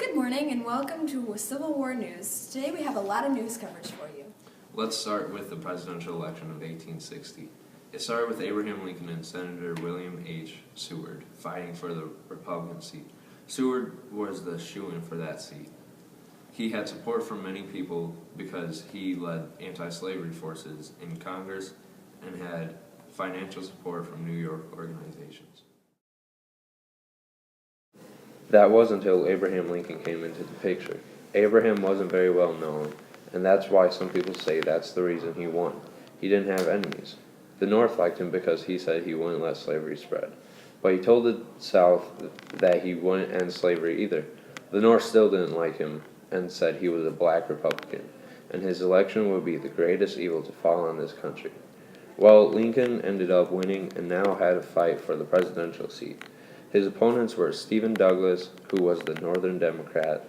Good morning and welcome to Civil War News. Today we have a lot of news coverage for you. Let's start with the presidential election of 1860. It started with Abraham Lincoln and Senator William H. Seward fighting for the Republican seat. Seward was the shoo-in for that seat. He had support from many people because he led anti-slavery forces in Congress and had financial support from New York organizations. That was until Abraham Lincoln came into the picture. Abraham wasn't very well known, and that's why some people say that's the reason he won. He didn't have enemies. The North liked him because he said he wouldn't let slavery spread. But he told the South that he wouldn't end slavery either. The North still didn't like him and said he was a black Republican, and his election would be the greatest evil to fall on this country. Well, Lincoln ended up winning and now had a fight for the presidential seat. His opponents were Stephen Douglas, who was the Northern Democrat,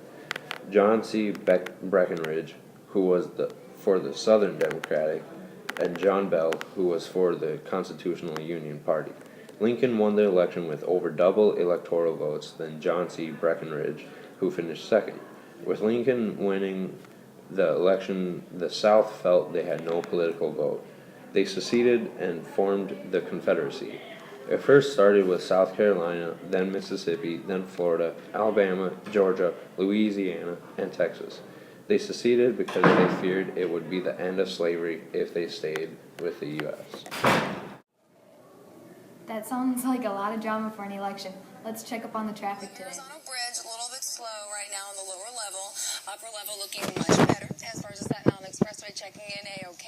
John C. Breckinridge, who was for the Southern Democratic, and John Bell, who was for the Constitutional Union Party. Lincoln won the election with over double electoral votes than John C. Breckinridge, who finished second. With Lincoln winning the election, the South felt they had no political vote. They seceded and formed the Confederacy. It first started with South Carolina, then Mississippi, then Florida, Alabama, Georgia, Louisiana, and Texas. They seceded because they feared it would be the end of slavery if they stayed with the U.S. That sounds like a lot of drama for an election. Let's check up on the traffic today. Arizona Bridge, a little bit slow right now on the lower level. Upper level looking much better. As far as the Staten Island Expressway checking in A-OK.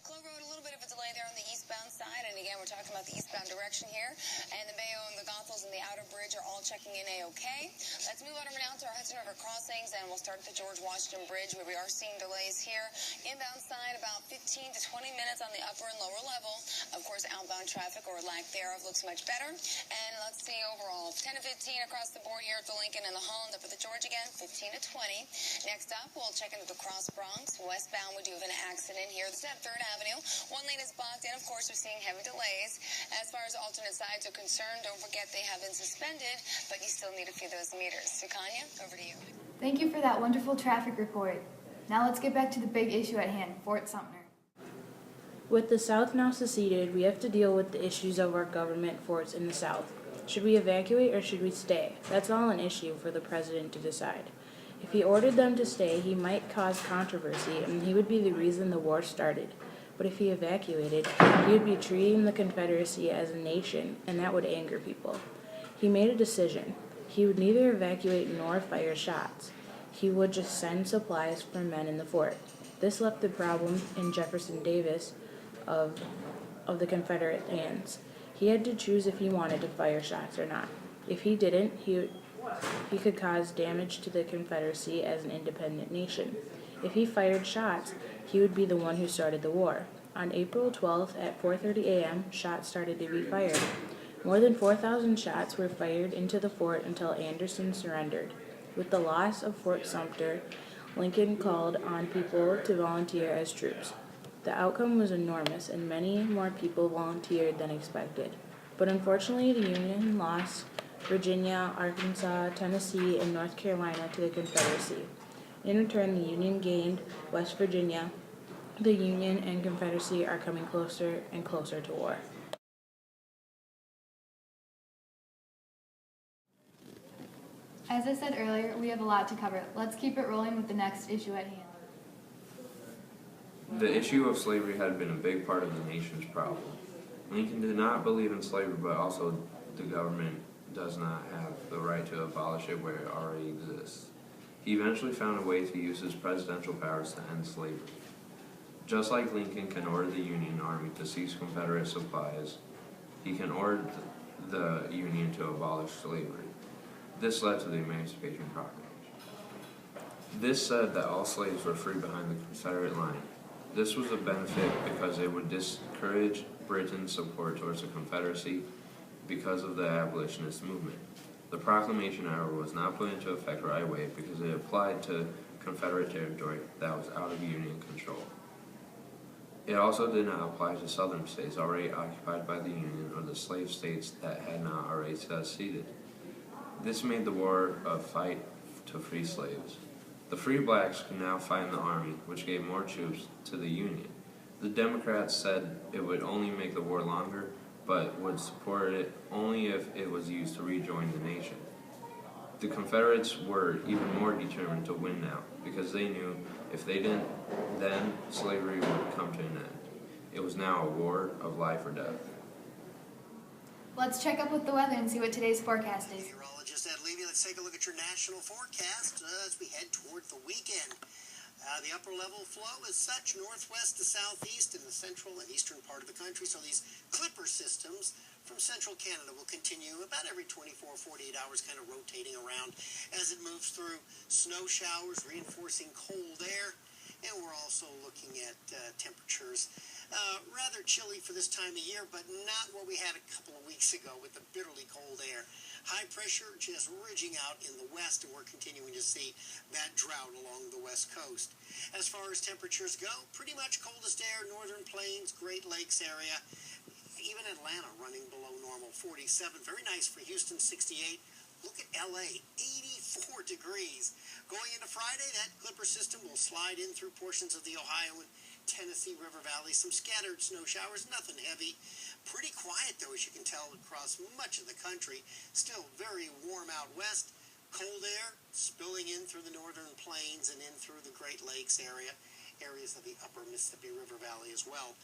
Clow Road, a little bit of a delay there on the eastbound side. And again, we're talking about the eastbound direction here. And the Mayo and the Goethals and the Outer Bridge are all checking in A-OK. Let's move on over now to our Hudson River crossings. And we'll start at the George Washington Bridge, where we are seeing delays here. Inbound side, about 15 to 20 minutes on the upper and lower level. Of course, outbound traffic or lack thereof looks much better. And let's see overall, 10 to 15 across the board here at the Lincoln and the Holland. Up at the George again, 15 to 20. Next up, we'll check into the Cross Bronx. Westbound, we do have an accident here. This is at 3rd Avenue. One lane is blocked, and of course, we're seeing heavy delays. As far as alternate sides are concerned, don't forget they have been suspended, but you still need a few of those meters. Sukanya, over to you. Thank you for that wonderful traffic report. Now let's get back to the big issue at hand, Fort Sumter. With the South now seceded, we have to deal with the issues of our government forts in the South. Should we evacuate or should we stay? That's all an issue for the president to decide. If he ordered them to stay, he might cause controversy and he would be the reason the war started. But if he evacuated, he would be treating the Confederacy as a nation, and that would anger people. He made a decision. He would neither evacuate nor fire shots. He would just send supplies for men in the fort. This left the problem in Jefferson Davis of the Confederate hands. He had to choose if he wanted to fire shots or not. If he didn't, he could cause damage to the Confederacy as an independent nation. If he fired shots, he would be the one who started the war. On April 12th at 4:30 a.m., shots started to be fired. More than 4,000 shots were fired into the fort until Anderson surrendered. With the loss of Fort Sumter, Lincoln called on people to volunteer as troops. The outcome was enormous, and many more people volunteered than expected. But unfortunately, the Union lost Virginia, Arkansas, Tennessee, and North Carolina to the Confederacy. In return, the Union gained West Virginia. The Union and Confederacy are coming closer and closer to war. As I said earlier, we have a lot to cover. Let's keep it rolling with the next issue at hand. The issue of slavery had been a big part of the nation's problem. Lincoln did not believe in slavery, but also the government does not have the right to abolish it where it already exists. He eventually found a way to use his presidential powers to end slavery. Just like Lincoln can order the Union Army to seize Confederate supplies, he can order the Union to abolish slavery. This led to the Emancipation Proclamation. This said that all slaves were free behind the Confederate line. This was a benefit because it would discourage Britain's support towards the Confederacy because of the abolitionist movement. The proclamation, however, was not put into effect right away because it applied to Confederate territory that was out of Union control. It also did not apply to southern states already occupied by the Union or the slave states that had not already seceded. This made the war a fight to to free slaves. The free blacks could now find the army, which gave more troops to the Union. The Democrats said it would only make the war longer, but would support it only if it was used to rejoin the nation. The Confederates were even more determined to win now, because they knew if they didn't, then slavery would come to an end. It was now a war of life or death. Let's check up with the weather and see what today's forecast is. Meteorologist Ed Levy, let's take a look at your national forecast as we head toward the weekend. The upper level flow is such northwest to southeast in the central and eastern part of the country, so these clipper systems from central Canada will continue about every 24, 48 hours, kind of rotating around as it moves through snow showers, reinforcing cold air. And we're also looking at temperatures rather chilly for this time of year, but not what we had a couple of weeks ago with the bitterly cold air. High pressure just ridging out in the west, and we're continuing to see that drought along the west coast. As far as temperatures go, pretty much coldest air, northern plains, Great Lakes area. Even Atlanta running below normal, 47. Very nice for Houston, 68. Look at LA, 84 degrees. Going into Friday, that clipper system will slide in through portions of the Ohio and Tennessee River Valley. Some scattered snow showers, nothing heavy. Pretty quiet, though, as you can tell, across much of the country. Still very warm out west. Cold air spilling in through the northern plains and in through the Great Lakes area. Areas of the upper Mississippi River Valley as well.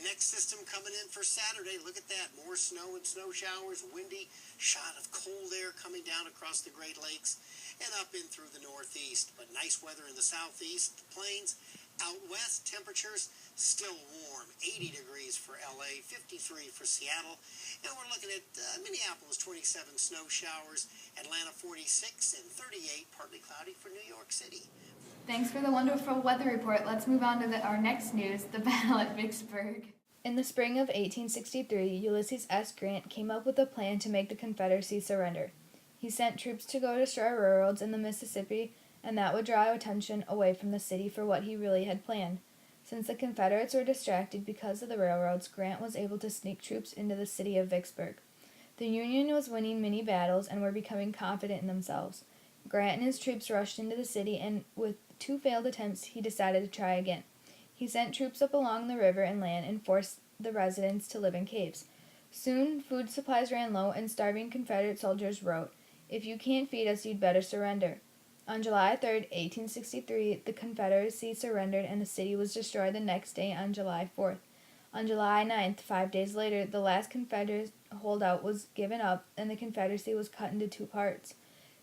Next system coming in for Saturday. Look at that. More snow and snow showers, windy shot of cold air coming down across the Great Lakes and up in through the northeast. But nice weather in the southeast, the plains. Out west, temperatures still warm. 80 degrees for LA, 53 for Seattle. And we're looking at Minneapolis, 27 snow showers, Atlanta 46, and 38 partly cloudy for New York City. Thanks for the wonderful weather report. Let's move on to our next news, the battle at Vicksburg. In the spring of 1863, Ulysses S. Grant came up with a plan to make the Confederacy surrender. He sent troops to go destroy railroads in the Mississippi, and that would draw attention away from the city for what he really had planned. Since the Confederates were distracted because of the railroads, Grant was able to sneak troops into the city of Vicksburg. The Union was winning many battles and were becoming confident in themselves. Grant and his troops rushed into the city, and with 2 failed attempts, he decided to try again. He sent troops up along the river and land and forced the residents to live in caves. Soon, food supplies ran low, and starving Confederate soldiers wrote, "If you can't feed us, you'd better surrender." On July 3, 1863, the Confederacy surrendered, and the city was destroyed the next day on July 4th. On July 9th, 5 days later, the last Confederate holdout was given up, and the Confederacy was cut into 2 parts.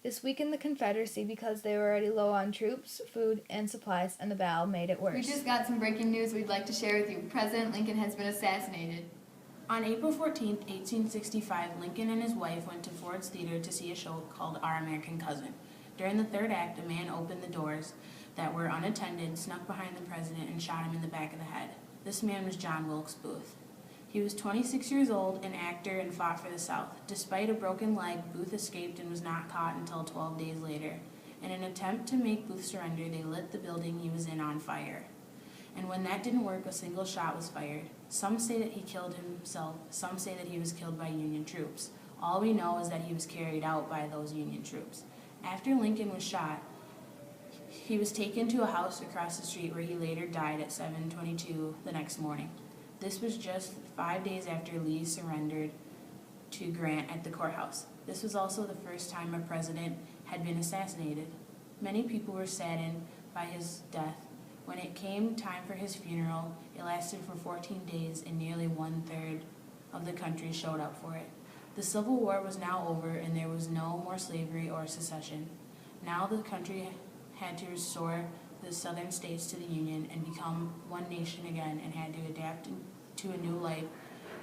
This weakened the Confederacy because they were already low on troops, food, and supplies, and the battle made it worse. We just got some breaking news we'd like to share with you. President Lincoln has been assassinated. On April 14, 1865, Lincoln and his wife went to Ford's Theater to see a show called Our American Cousin. During the third act, a man opened the doors that were unattended, snuck behind the president, and shot him in the back of the head. This man was John Wilkes Booth. He was 26 years old, an actor, and fought for the South. Despite a broken leg, Booth escaped and was not caught until 12 days later. In an attempt to make Booth surrender, they lit the building he was in on fire. And when that didn't work, a single shot was fired. Some say that he killed himself, some say that he was killed by Union troops. All we know is that he was carried out by those Union troops. After Lincoln was shot, he was taken to a house across the street where he later died at 7:22 the next morning. This was just 5 days after Lee surrendered to Grant at the courthouse. This was also the first time a president had been assassinated. Many people were saddened by his death. When it came time for his funeral, it lasted for 14 days, and nearly 1/3 of the country showed up for it. The Civil War was now over, and there was no more slavery or secession. Now the country had to restore the southern states to the Union and become one nation again, and had to adapt to a new life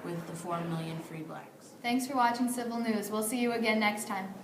with the 4 million free blacks. Thanks for watching Civil News. We'll see you again next time.